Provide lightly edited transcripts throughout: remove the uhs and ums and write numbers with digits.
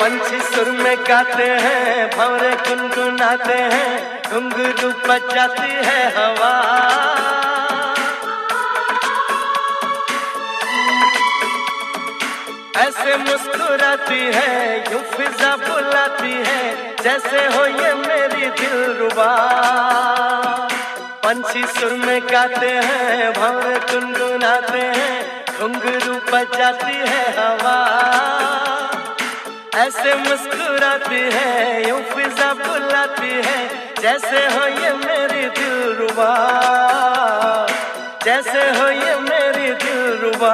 पंछी सुर में गाते हैं, भंवरे गुनगुनाते हैं, घुंघरू बजाती है हवा। ऐसे मुस्कुराती है, यूं फिजा बुलाती है, जैसे हो ये मेरी दिलरुबा। पंछी सुर में गाते हैं, भंवरे गुनगुनाते हैं, घुंघरू बजाती है हवा। ऐसे मुस्कुराती है, यूं फिजा बुलाती है, जैसे हो ये मेरी दिलरुबा, जैसे हो ये मेरी दिलरुबा।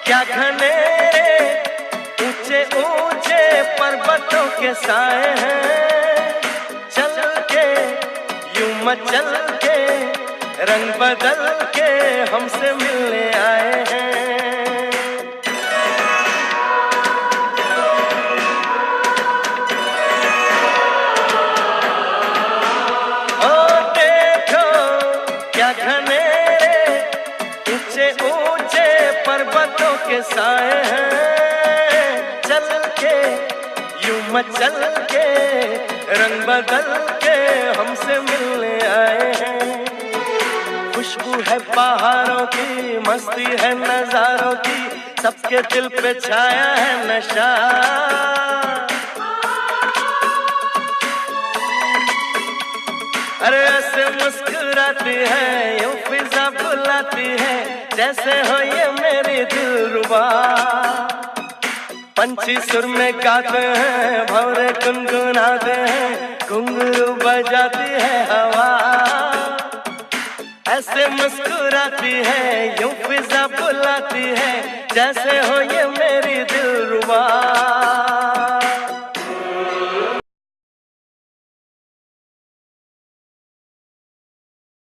क्या घनेरे ऊंचे ऊंचे पर्वतों के साए हैं, चल के यूं मचल के रंग बदल के हमसे मिलने आए हैं। ओ देखो क्या घनेरे ऊंचे ऊंचे पर्वतों के साए हैं, चल के यूं मचल के रंग बदल के हमसे मिलने आए हैं। खुशबू है पहाड़ों की, मस्ती है नजारों की, सबके दिल पे छाया है नशा। अरे ऐसे मुस्कुराती है, यूं फिजा बुलाती है, जैसे हो ये मेरी दिलरुबा। पंछी सुर में गाते हैं, भंवरे गुनगुनाते हैं, घुंघरू बजाती है हवा। ऐसे मुस्कुराती है, यूं फिजा बुलाती है, जैसे हो ये मेरी दिलरुबा।